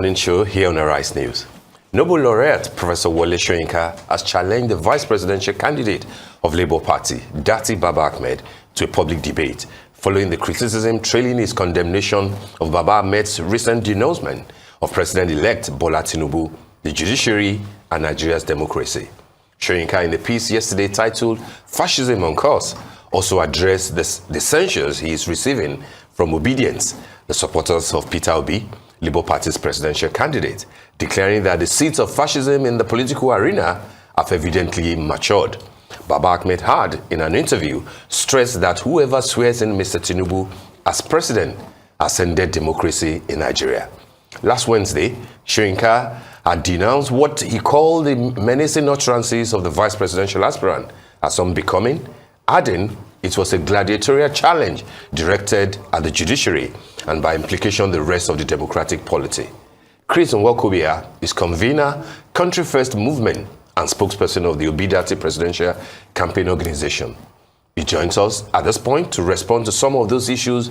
Morning show here on Arise News. Nobel laureate Prof Wole Soyinka has challenged the vice presidential candidate of Labour Party, Datti Baba-Ahmed, to a public debate following the criticism trailing his condemnation of Baba-Ahmed's recent denouncement of President-elect Bola Tinubu, the judiciary, and Nigeria's democracy. Soyinka, in the piece yesterday titled "Fascism on Course," also addressed the censures he is receiving from Obedience, the supporters of Peter Obi, Labour Party's presidential candidate, declaring that the seeds of fascism in the political arena have evidently matured. Baba-Ahmed had, in an interview, stressed that whoever swears in Mr. Tinubu as president has ended democracy in Nigeria. Last Wednesday, Soyinka had denounced what he called the menacing utterances of the vice presidential aspirant as unbecoming, adding it was a gladiatorial challenge directed at the judiciary and by implication the rest of the democratic polity. Chris Nwokobia is convener, Country First Movement, and spokesperson of the Dr Datti Presidential Campaign Organization. He joins us at this point to respond to some of those issues,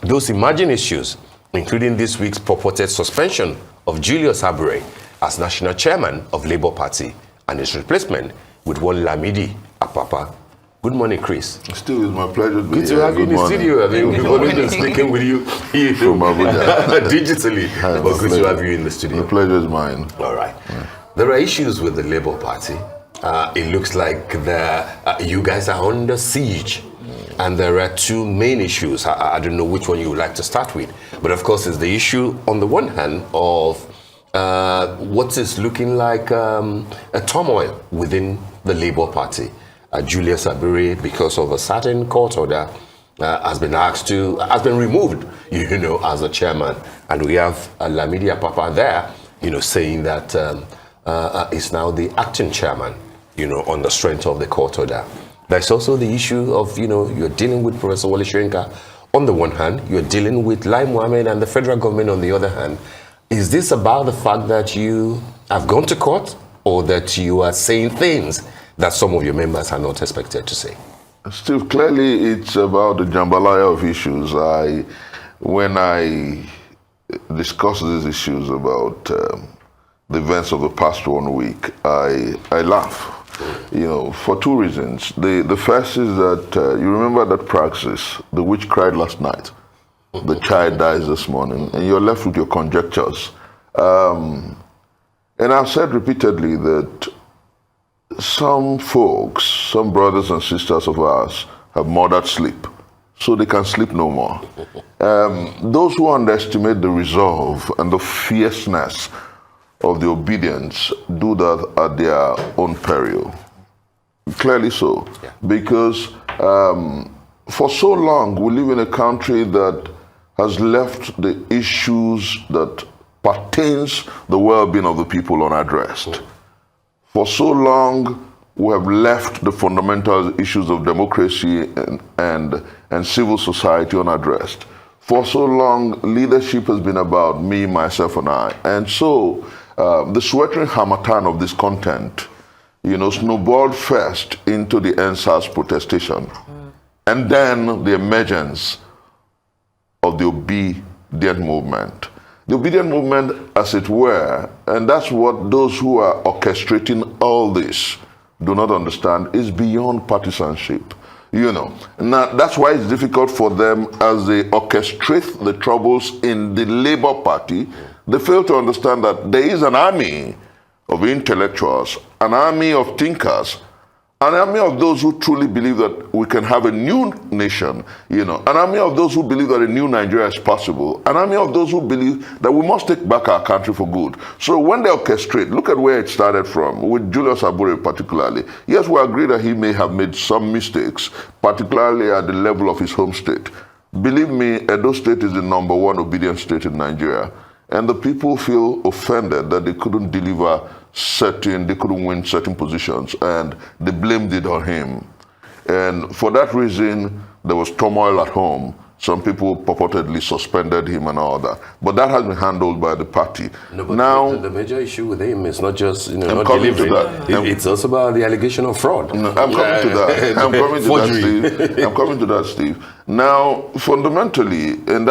those emerging issues, including this week's purported suspension of Julius Abure as national chairman of Labour Party and his replacement with one Lamidi Apapa. Good morning, Chris. Still, it's my pleasure to be here. Good to have you in the studio. I mean, we've always been speaking with you from Abuja. Digitally, but good to have you in the studio. The pleasure is mine. All right. Yeah. There are issues with the Labour Party. It looks like you guys are under siege. And there are two main issues. I don't know which one you would like to start with. But of course, it's the issue, on the one hand, of what is looking like a turmoil within the Labour Party. Julius Abure, because of a certain court order, has been removed, as a chairman. And we have Lamidi Apapa there, saying that is now the acting chairman, on the strength of the court order. There's also the issue of, you're dealing with Prof Wole Soyinka on the one hand, you're dealing with Lai Mohammed and the federal government on the other hand. Is this about the fact that you have gone to court, or that you are saying things that some of your members are not expected to say? Steve, clearly it's about the jambalaya of issues. When I discuss these issues about the events of the past 1 week, I laugh. For two reasons. The first is that you remember that praxis, the witch cried last night, the child dies this morning, and you're left with your conjectures. And I've said repeatedly that some folks, some brothers and sisters of ours, have murdered sleep, so they can sleep no more. Those who underestimate the resolve and the fierceness of the obedience do that at their own peril. Clearly so. Yeah. Because for so long we live in a country that has left the issues that pertains the well-being of the people unaddressed. For so long we have left the fundamental issues of democracy and civil society unaddressed. For so long leadership has been about me, myself, and I. And so the sweltering harmattan of this content, snowballed first into the NSAS protestation, and then the emergence of the obedient movement. The obedient movement, as it were, and that's what those who are orchestrating all this do not understand, is beyond partisanship. Now that's why it's difficult for them as they orchestrate the troubles in the Labour Party. They fail to understand that there is an army of intellectuals, an army of thinkers, an army of those who truly believe that we can have a new nation, an army of those who believe that a new Nigeria is possible, an army of those who believe that we must take back our country for good. So when they orchestrate, look at where it started from, with Julius Abure particularly. Yes, we agree that he may have made some mistakes, particularly at the level of his home state. Believe me, Edo State is the #1 obedient state in Nigeria. And the people feel offended that they couldn't they couldn't win certain positions, and they blamed it on him. And for that reason, there was turmoil at home. Some people purportedly suspended him and all that. But that has been handled by the party. No, but now, the major issue with him is not just not delivering. It's also about the allegation of fraud. No, I'm coming to that. I'm coming to that, Steve. I'm coming to that, Steve. Now, fundamentally, and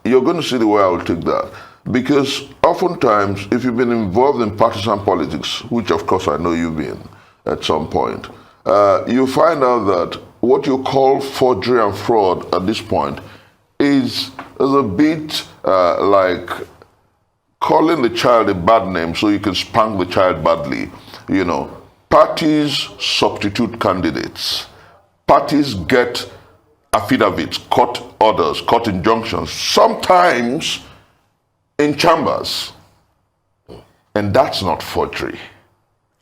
you're going to see the way I will take that. Because oftentimes, if you've been involved in partisan politics, which of course I know you've been at some point, you find out that what you call forgery and fraud at this point is a bit like calling the child a bad name so you can spank the child badly. You know, parties substitute candidates. Parties get affidavits, court orders, court injunctions, sometimes in chambers. And that's not forgery.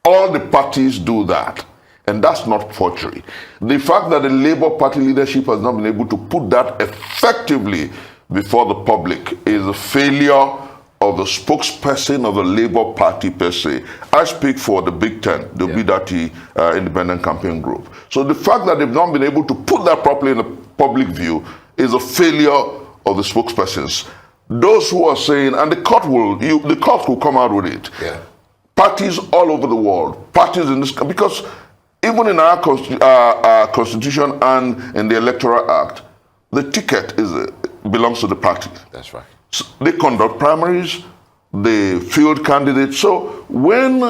All the parties do that. And that's not forgery. The fact that the Labour Party leadership has not been able to put that effectively before the public is a failure of the spokesperson of the Labour Party per se. I speak for the Big Ten, the Dr Datti Independent Campaign Group. So the fact that they've not been able to put that properly in the public view is a failure of the spokespersons. Those who are saying, and the court will come out with it. Yeah. Parties all over the world, parties in this, because even in our constitution and in the Electoral Act, the ticket belongs to the party. That's right. So they conduct primaries, they field candidates. So when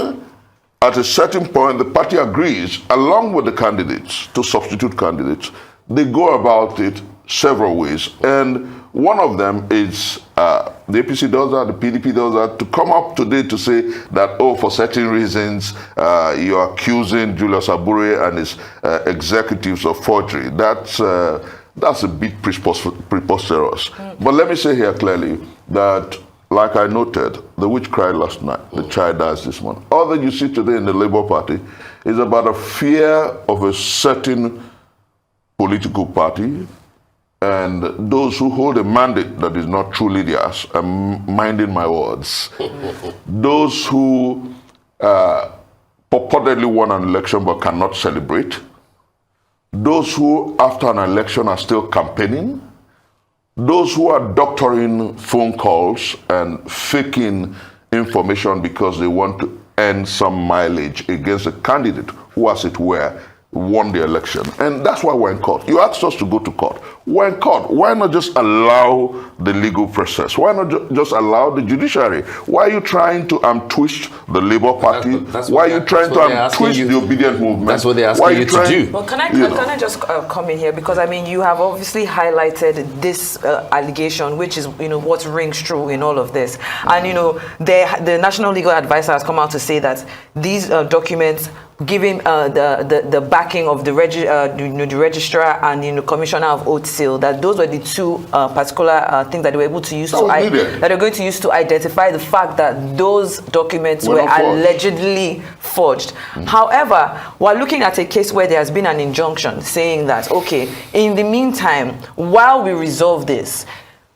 at a certain point the party agrees, along with the candidates, to substitute candidates, they go about it several ways. And one of them is the APC does that, the PDP does that, to come up today to say that, oh, for certain reasons, you're accusing Julius Abure and his executives of forgery. That's a bit preposterous. But let me say here clearly that, like I noted, the witch cried last night, the child dies this morning. All that you see today in the Labour Party is about a fear of a certain political party and those who hold a mandate that is not truly theirs. I'm minding my words. Those who purportedly won an election but cannot celebrate. Those who, after an election, are still campaigning. Those who are doctoring phone calls and faking information because they want to earn some mileage against a candidate who, as it were, won the election. And that's why we're in court. You asked us to go to court. We're in court. Why not just allow the legal process? Why not just allow the judiciary? Why are you trying to twist the Labour Party? Why are you trying to twist the obedient movement? That's what they're asking you to do. Well, can I just come in here? Because, I mean, you have obviously highlighted this allegation, which is, what rings true in all of this. And, the National Legal Advisor has come out to say that these documents giving the backing of the registrar and Commissioner of Oath Seal, that those were the two particular things that they were able to use that they're going to use to identify the fact that those documents were allegedly forged. However, we're looking at a case where there has been an injunction saying that, okay, in the meantime, while we resolve this,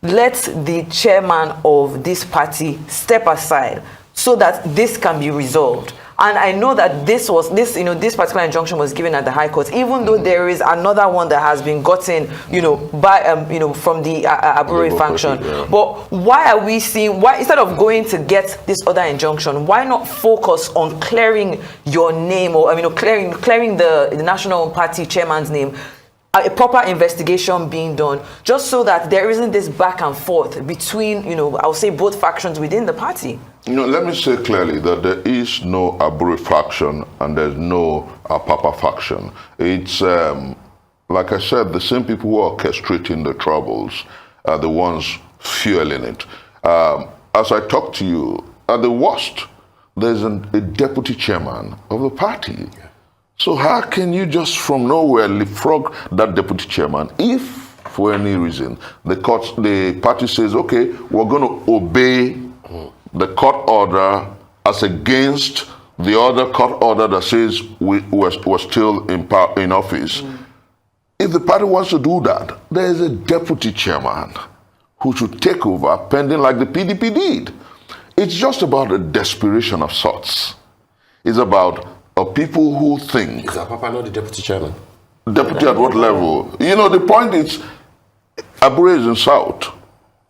let the chairman of this party step aside so that this can be resolved. And I know that this particular injunction was given at the High Court, even though there is another one that has been gotten, from the Abure faction. Yeah. But why are we seeing, instead of going to get this other injunction, why not focus on clearing your name, or clearing the National Party chairman's name? A proper investigation being done, just so that there isn't this back and forth between, I'll say both factions within the party. Let me say clearly that there is no Abure faction and there's no Papa faction. It's, like I said, the same people who are orchestrating the troubles are the ones fueling it. As I talk to you, at the worst, there's a deputy chairman of the party. So how can you just from nowhere leapfrog that deputy chairman if, for any reason, the party says, okay, we're going to obey the court order as against the other court order that says we're still in office. If the party wants to do that, there is a deputy chairman who should take over pending like the PDP did. It's just about a desperation of sorts. It's about people who think... Is Papa not the deputy chairman? Deputy at what level? The point is, Abure is in South.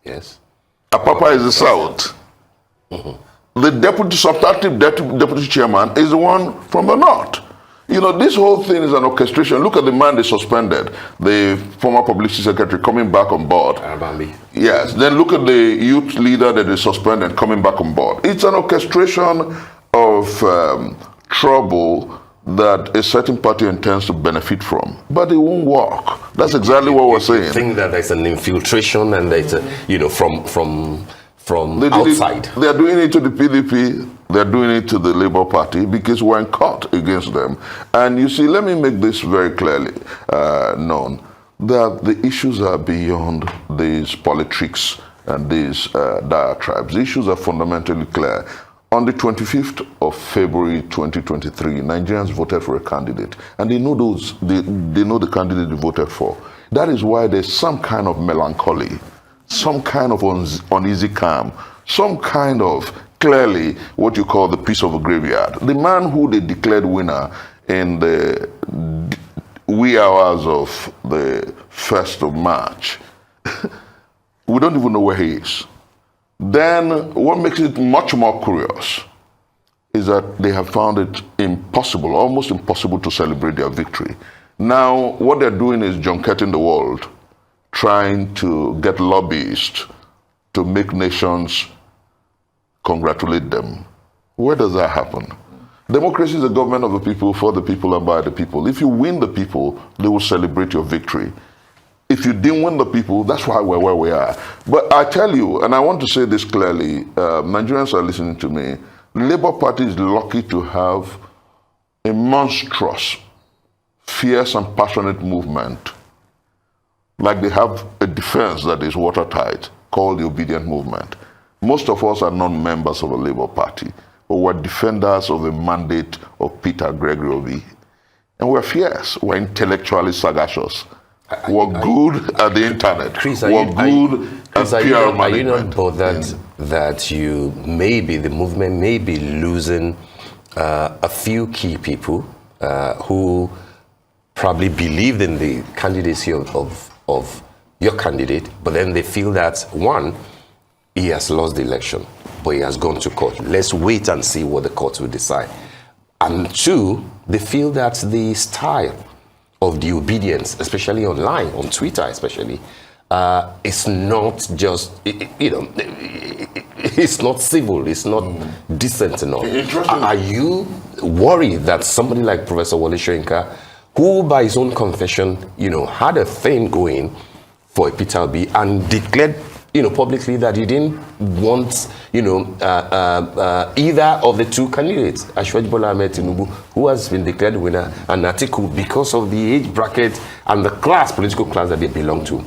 Yes. Papa is in South. The substantive deputy chairman is the one from the North. You know, this whole thing is an orchestration. Look at the man they suspended, the former publicity secretary coming back on board. Arabambi. Yes. Then look at the youth leader that they suspended coming back on board. It's an orchestration of trouble that a certain party intends to benefit from, but it won't work. That's exactly what we're saying. You think that there's an infiltration and there's a, from outside. They are doing it to the PDP. They're doing it to the Labour Party because we're in court against them. And you see, let me make this very clearly known, that the issues are beyond these politics and these diatribes. The issues are fundamentally clear. On the 25th of February 2023, Nigerians voted for a candidate, and they know they know the candidate they voted for. That is why there's some kind of melancholy, some kind of uneasy calm, some kind of clearly what you call the peace of a graveyard. The man who they declared winner in the wee hours of the 1st of March, we don't even know where he is. Then what makes it much more curious is that they have found it impossible, almost impossible to celebrate their victory. Now, what they're doing is junketing the world, trying to get lobbyists to make nations congratulate them. Where does that happen? Democracy is a government of the people, for the people, and by the people. If you win the people, they will celebrate your victory. If you didn't win the people, that's why we're where we are. But I tell you, and I want to say this clearly, Nigerians are listening to me, the Labour Party is lucky to have a monstrous, fierce and passionate movement, like they have a defense that is watertight, called the Obedient Movement. Most of us are not members of the Labour Party, but we're defenders of the mandate of Peter Gregory Obi. And we're fierce, we're intellectually sagacious. We're good at the internet. Chris, we're good at PR management. Are you not bothered that you maybe, the movement may be losing a few key people who probably believed in the candidacy of your candidate, but then they feel that, one, he has lost the election, but he has gone to court. Let's wait and see what the court will decide. And two, they feel that the style of the obedience, especially online, on Twitter especially, it's not just, it's not civil, it's not decent enough. Are you worried that somebody like Professor Wole Soyinka, who by his own confession, had a thing going for Peter Obi and declared, publicly that he didn't want, either of the two candidates, Ashwaji Bola Ahmed Tinubu, who has been declared winner, and Atiku, because of the age bracket and the political class that they belong to.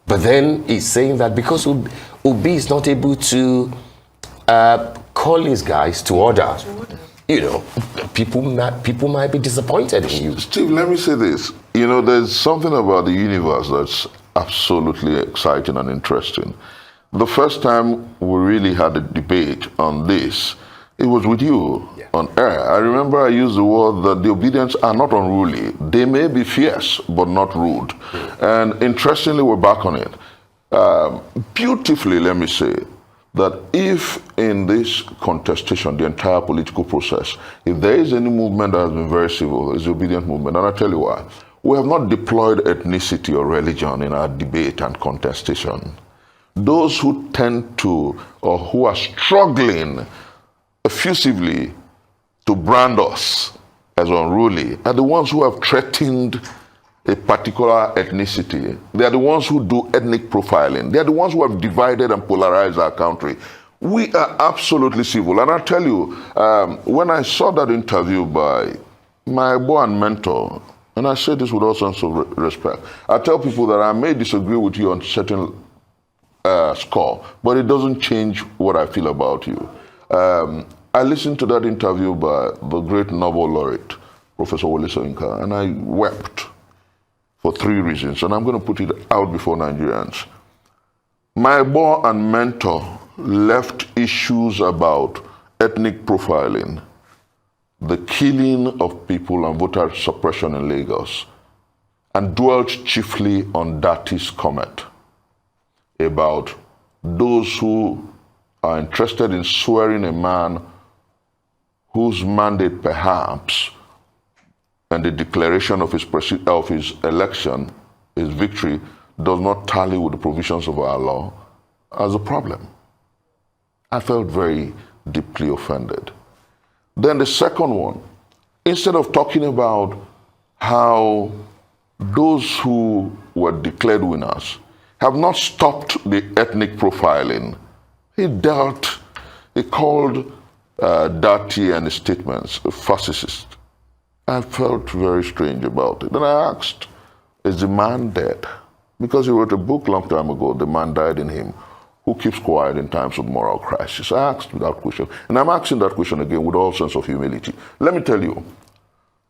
But then he's saying that because Obi is not able to call his guys to order, people might be disappointed in you. Steve, let me say this. There's something about the universe that's absolutely exciting and interesting. The first time we really had a debate on this, it was with you on air. I remember I used the word that the obedience are not unruly. They may be fierce, but not rude. And interestingly, we're back on it. Beautifully, let me say, that if in this contestation, the entire political process, if there is any movement that has been very civil, it's the obedient movement. And I'll tell you why. We have not deployed ethnicity or religion in our debate and contestation. Those who tend to, or who are struggling effusively to brand us as unruly, are the ones who have threatened a particular ethnicity. They are the ones who do ethnic profiling. They are the ones who have divided and polarized our country. We are absolutely civil. And I tell you, when I saw that interview by my boy and mentor, and I say this with all sense of respect, I tell people that I may disagree with you on certain score, but it doesn't change what I feel about you. I listened to that interview by the great Nobel laureate, Professor Wole Soyinka, and I wept for 3 reasons, and I'm going to put it out before Nigerians. My boy and mentor left issues about ethnic profiling, the killing of people and voter suppression in Lagos, and dwelt chiefly on Datti's comment about those who are interested in swearing a man whose mandate perhaps and the declaration of his election, his victory, does not tally with the provisions of our law as a problem. I felt very deeply offended. Then the second one, instead of talking about how those who were declared winners have not stopped the ethnic profiling, he called Datti and his statements fascist. I felt very strange about it. Then I asked, is the man dead? Because he wrote a book a long time ago, The Man Died in Him, Who Keeps Quiet in Times of Moral Crisis. I asked that question, and I'm asking that question again with all sense of humility. Let me tell you,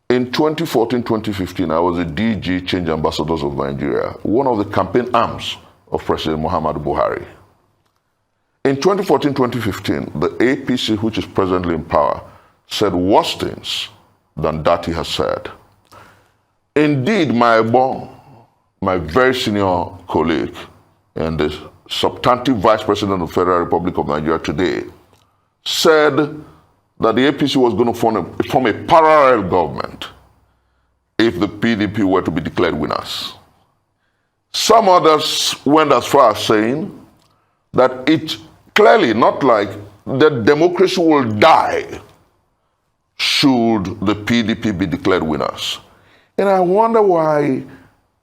in 2014, 2015, I was a DG, Change Ambassadors of Nigeria, one of the campaign arms of President Muhammadu Buhari. In 2014, 2015, the APC, which is presently in power, said worse things than Datti has said. Indeed, my very senior colleague and the substantive Vice President of the Federal Republic of Nigeria today said that the APC was going to form a parallel government if the PDP were to be declared winners. Some others went as far as saying that it clearly not like that democracy will die should the PDP be declared winners. And I wonder why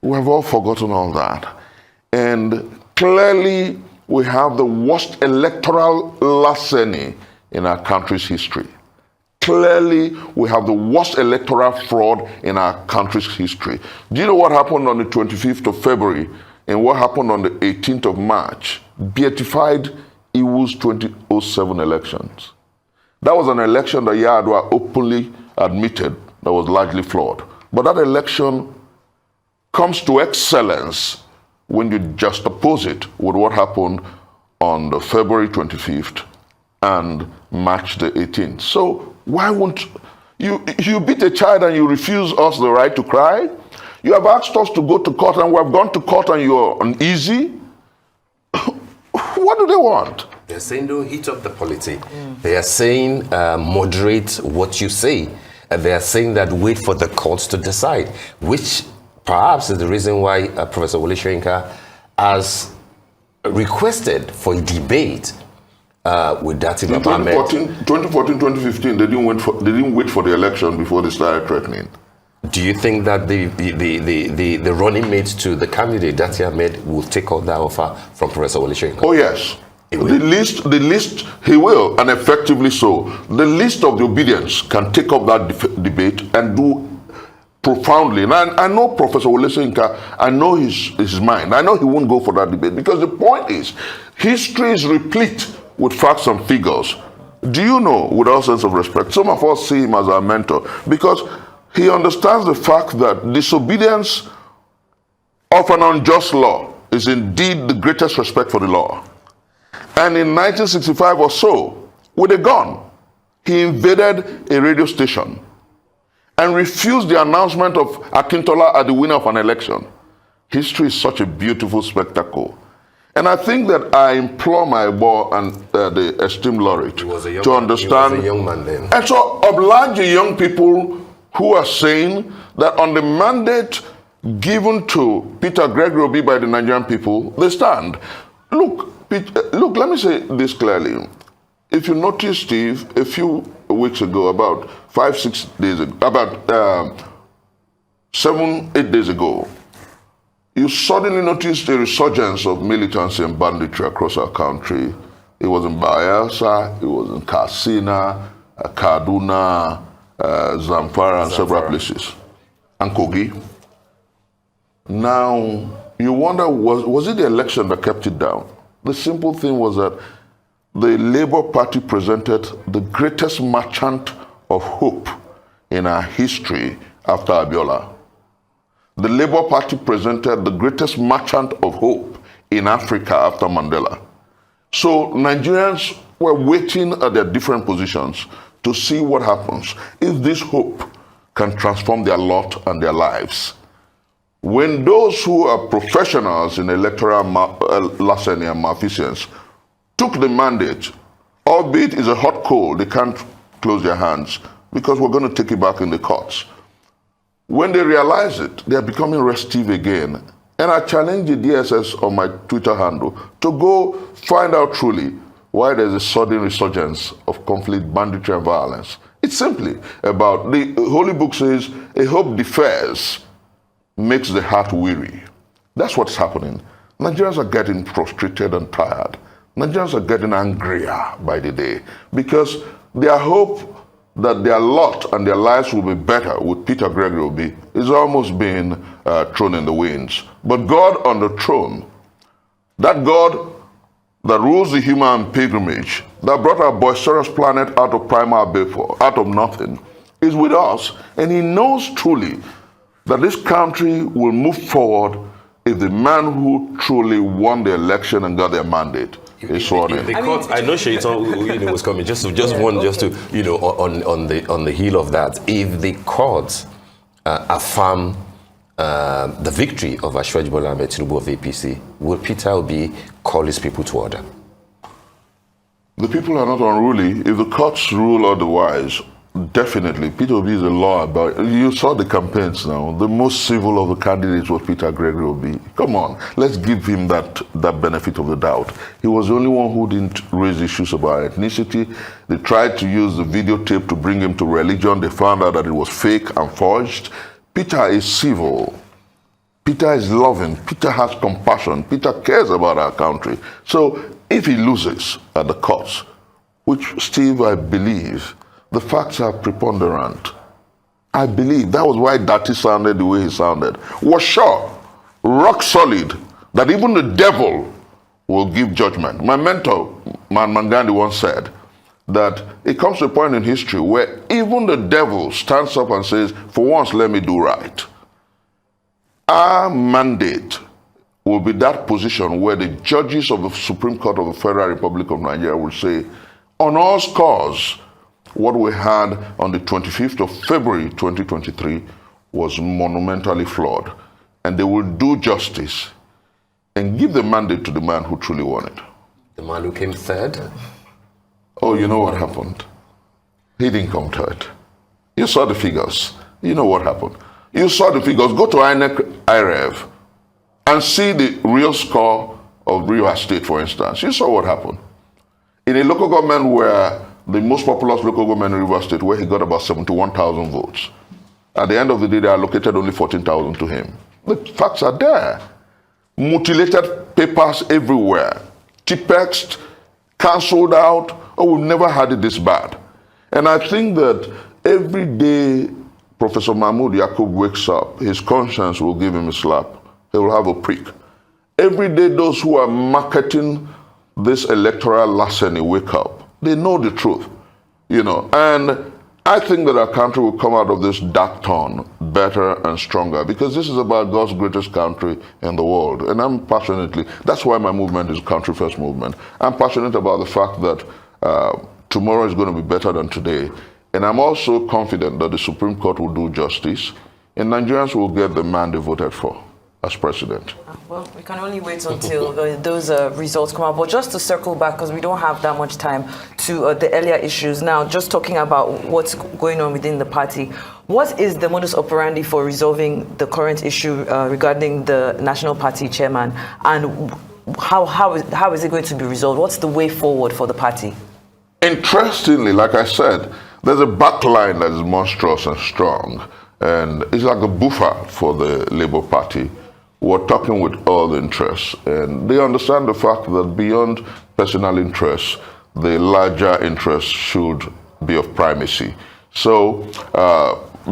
we have all forgotten all that. And clearly we have the worst electoral larceny in our country's history. Clearly we have the worst electoral fraud in our country's history. Do you know what happened on the 25th of February and what happened on the 18th of March? Beatified Iwu's 2007 elections. That was an election that Yar'Adua openly admitted that was largely flawed. But that election comes to excellence when you juxtapose it with what happened on the February 25th and March the 18th. So why won't you beat a child and you refuse us the right to cry? You have asked us to go to court and we have gone to court and you're uneasy. What do they want? They're saying don't heat up the politics. They are saying moderate what you say. And they are saying that wait for the courts to decide, which perhaps is the reason why Professor Wole Soyinka has requested for a debate with Datti Baba-Ahmed. 2014, 2015, they didn't wait for the election before they started threatening. Do you think that the running mates to the candidate, Datti Ahmed, will take on that offer from Professor Wole Soyinka? Oh yes. The list, he will, and effectively so. The list of the obedience can take up that debate and do profoundly. And I know Professor Wole Soyinka, I know his mind. I know he won't go for that debate because the point is, history is replete with facts and figures. Do you know, with all sense of respect, some of us see him as our mentor because he understands the fact that disobedience of an unjust law is indeed the greatest respect for the law. And in 1965 or so, with a gun, he invaded a radio station and refused the announcement of Akintola as the winner of an election. History is such a beautiful spectacle. And I think that I implore my boy and the esteemed laureate to understand. He was a young man then. And so oblige the young people who are saying that on the mandate given to Peter Gregory Obi by the Nigerian people, they stand. Look, let me say this clearly. If you notice, Steve, a few weeks ago, about 5-6 days ago, about 7-8 days ago, you suddenly noticed a resurgence of militancy and banditry across our country. It was in Bayelsa, it was in Katsina, Kaduna, Zamfara, and several places, and Kogi. Now, you wonder, was it the election that kept it down? The simple thing was that the Labour Party presented the greatest merchant of hope in our history after Abiola. The Labour Party presented the greatest merchant of hope in Africa after Mandela. So Nigerians were waiting at their different positions to see what happens if this hope can transform their lot and their lives. When those who are professionals in electoral larceny and malfeasance took the mandate, albeit it's a hot coal, they can't close their hands because we're going to take it back in the courts. When they realize it, they are becoming restive again. And I challenge the DSS on my Twitter handle to go find out truly why there's a sudden resurgence of conflict, banditry, and violence. It's simply about, the Holy Book says, a hope defers makes the heart weary. That's what's happening. Nigerians are getting frustrated and tired. Nigerians are getting angrier by the day because their hope that their lot and their lives will be better with Peter Gregory Obi is almost being thrown in the winds. But God on the throne, that God that rules the human pilgrimage, that brought our boisterous planet out of primal vapor, out of nothing, is with us. And he knows truly that this country will move forward if the man who truly won the election and got their mandate is sworn in. The court, I know Shaitan was coming. Just to on the heel of that, if the courts affirm the victory of Ashwaji Bola Ahmed Tinubu of APC, will Peter Obi call his people to order? The people are not unruly. If the courts rule otherwise, definitely, Peter Obi is a law about. You saw the campaigns now. The most civil of the candidates was Peter Gregory Obi. Come on, let's give him that benefit of the doubt. He was the only one who didn't raise issues about ethnicity. They tried to use the videotape to bring him to religion. They found out that it was fake and forged. Peter is civil. Peter is loving. Peter has compassion. Peter cares about our country. So if he loses at the courts, which, Steve, I believe, the facts are preponderant. I believe that was why Datti sounded the way he sounded. Was sure, rock solid, that even the devil will give judgment. My mentor, Mahatma Gandhi, once said that it comes to a point in history where even the devil stands up and says, for once, let me do right. Our mandate will be that position where the judges of the Supreme Court of the Federal Republic of Nigeria will say, on all scores, what we had on the 25th of February 2023 was monumentally flawed. And they will do justice and give the mandate to the man who truly won it. The man who came third? Oh, you know what happened? He didn't come third. You saw the figures. You know what happened. You saw the figures. Go to INEC IREV and see the real score of Rio State, for instance. You saw what happened. In a local government where the most populous local government in Rivers State, where he got about 71,000 votes. At the end of the day, they allocated only 14,000 to him. The facts are there. Mutilated papers everywhere. T-Pext, cancelled out. Oh, we've never had it this bad. And I think that every day Professor Mahmoud Yakub wakes up, his conscience will give him a slap. He will have a prick. Every day those who are marketing this electoral larceny wake up. They know the truth, you know, and I think that our country will come out of this dark turn better and stronger because this is about God's greatest country in the world. And I'm passionately, that's why my movement is Country First Movement. I'm passionate about the fact that tomorrow is going to be better than today. And I'm also confident that the Supreme Court will do justice and Nigerians will get the man they voted for as president. Well, we can only wait until those results come out. But just to circle back, because we don't have that much time, to the earlier issues. Now, just talking about what's going on within the party, what is the modus operandi for resolving the current issue regarding the National Party chairman? And how is it going to be resolved? What's the way forward for the party? Interestingly, like I said, there's a backline that is monstrous and strong. And it's like a buffer for the Labour Party. We're talking with all the interests, and they understand the fact that beyond personal interests, the larger interests should be of primacy. So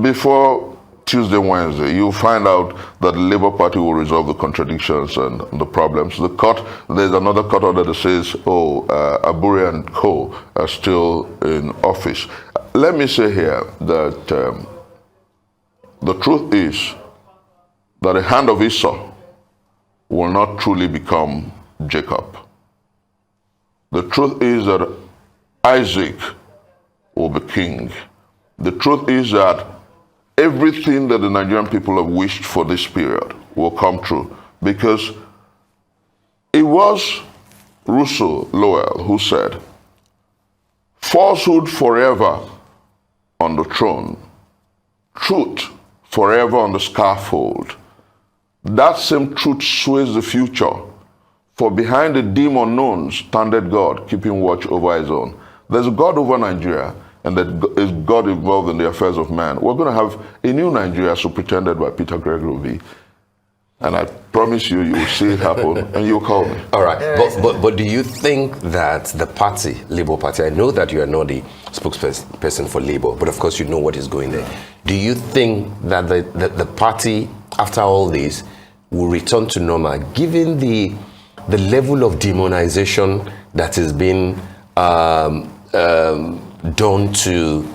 before Tuesday, Wednesday, you'll find out that the Labour Party will resolve the contradictions and the problems. The court, there's another court order that says, oh, Aburi and co. are still in office. Let me say here that the truth is that the hand of Esau will not truly become Jacob. The truth is that Isaac will be king. The truth is that everything that the Nigerian people have wished for this period will come true, because it was Russell Lowell who said, falsehood forever on the throne, truth forever on the scaffold. That same truth sways the future. For behind the dim unknown standeth God, keeping watch over his own. There's a God over Nigeria, and that is God involved in the affairs of man. We're going to have a new Nigeria superintended by Peter Gregory. And I promise you, you will see it happen, and you'll call me. All right. But do you think that the party, Labour Party, I know that you are not the spokesperson for Labour, but of course you know what is going there. Do you think that the party, after all this, will return to normal, given the level of demonization that has been done to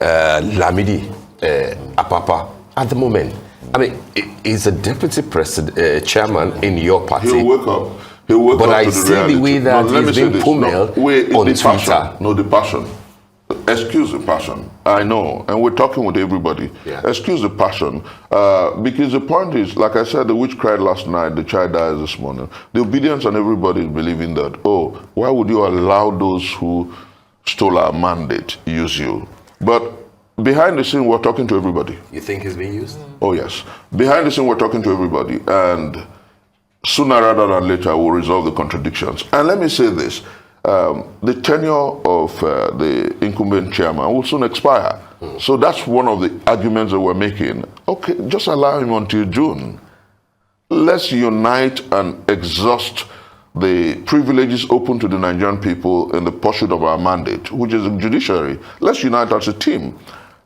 Lamidi Apapa at the moment? I mean, he's a deputy president, chairman in your party. He'll wake up. He'll wake but up I to the see reality. the way that he's been pummeled on the Twitter. passion. No, the passion. Excuse the passion. I know, and we're talking with everybody. Yeah. Excuse the passion, because the point is, like I said, the witch cried last night, the child dies this morning. The obedience and everybody is believing that, oh, why would you allow those who stole our mandate use you? But behind the scene, we're talking to everybody. You think he's being used? Oh, yes. Behind the scene, we're talking to everybody. And sooner rather than later, we'll resolve the contradictions. And let me say this. The tenure of the incumbent chairman will soon expire. So that's one of the arguments that we're making. Okay, just allow him until June. Let's unite and exhaust the privileges open to the Nigerian people in the pursuit of our mandate, which is the judiciary. Let's unite as a team.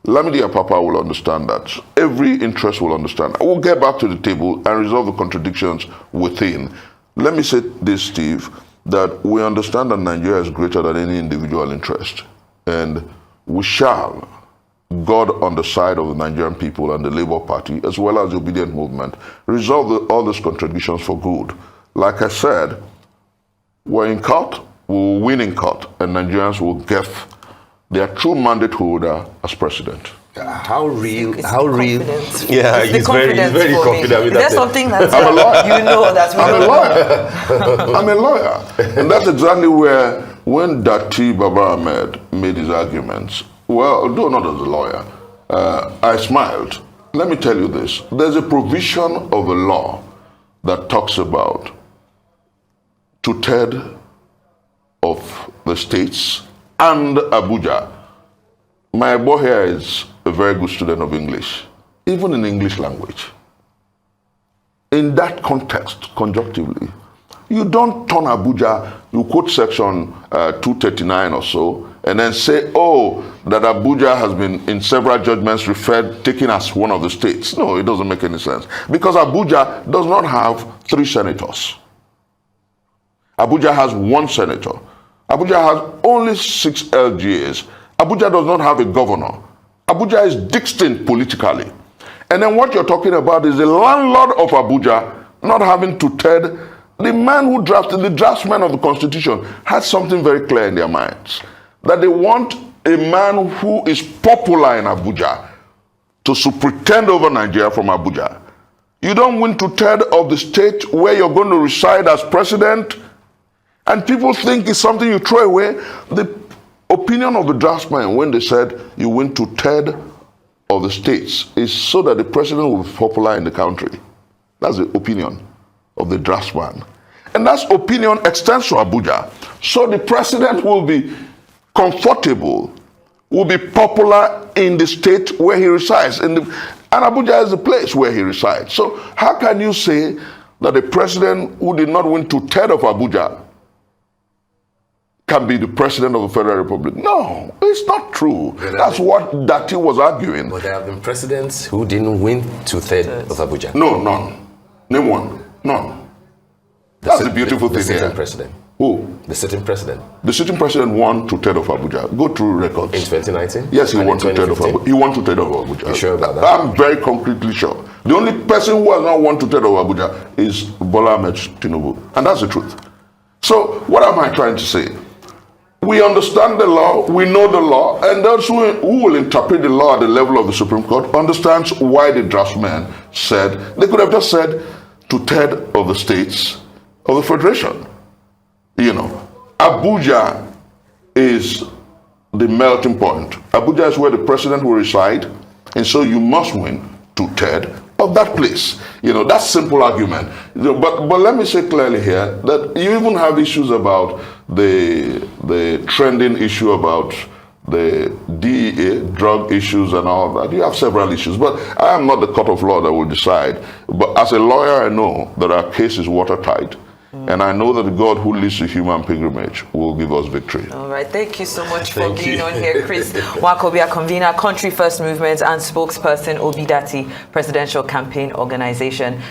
Lamidi Apapa will understand that. Every interest will understand. We'll get back to the table and resolve the contradictions within. Let me say this, Steve, that we understand that Nigeria is greater than any individual interest. And we shall, God on the side of the Nigerian people and the Labour Party, as well as the obedient movement, resolve all these contradictions for good. Like I said, we're in court, we'll win in court, and Nigerians will get their true mandate holder as president. How real? It's How the real? confidence. Yeah, It's the he's very confidence for me. confident with There's that. something that I'm a lawyer. you know that we I'm a don't know. lawyer. I'm a lawyer. And that's exactly where, when Datti Baba-Ahmed made his arguments, well, although not as a lawyer, I smiled. Let me tell you this. There's a provision of the law that talks about two-thirds of the states and Abuja. My boy here is a very good student of English, even in English language. In that context, conjunctively, you don't turn Abuja, you quote section 239 or so, and then say, oh, that Abuja has been in several judgments taken as one of the states. No, it doesn't make any sense. Because Abuja does not have 3 senators. Abuja has 1 senator. Abuja has only 6 LGAs. Abuja does not have a governor. Abuja is distinct politically. And then what you're talking about is the landlord of Abuja not having to tell the man who drafted, the draftsman of the Constitution, has something very clear in their minds. That they want a man who is popular in Abuja to superintend over Nigeria from Abuja. You don't win two-thirds of the state where you're going to reside as president, and people think it's something you throw away. The opinion of the draftsman when they said you win two-thirds of the states is so that the president will be popular in the country. That's the opinion of the draftsman. And that opinion extends to Abuja. So the president will be comfortable, will be popular in the state where he resides. And Abuja is the place where he resides. So how can you say that the president who did not win two-thirds of Abuja can be the president of the Federal Republic? No, it's not true. That's what Datti was arguing. But there have been presidents who didn't win two-thirds of Abuja. No, none. Name one. None. That's the beautiful thing The sitting here. president. Who? The sitting president. The sitting president won two-thirds of Abuja. Go through records. In 2019? Yes, he And won in two-thirds of 2015? Abuja. He won two-thirds of Abuja. You sure about that? I'm very concretely sure. The only person who has not won two-thirds of Abuja is Bola Ahmed Tinubu. And that's the truth. So what am I trying to say? We understand the law, we know the law, and those who will interpret the law at the level of the Supreme Court understands why the draftsman said, they could have just said two-thirds of the states of the Federation. You know, Abuja is the melting point. Abuja is where the president will reside, and so you must win 2/3 of that place. You know, that's simple argument. But let me say clearly here that you even have issues about the trending issue about the DEA, drug issues and all that. You have several issues, but I am not the court of law that will decide. But as a lawyer, I know that our case is watertight. And I know that the God who leads the human pilgrimage will give us victory. All right. Thank you so much for being on here, Chris Nwakobia, convener, Country First Movement, and spokesperson, Datti Presidential Campaign Organization.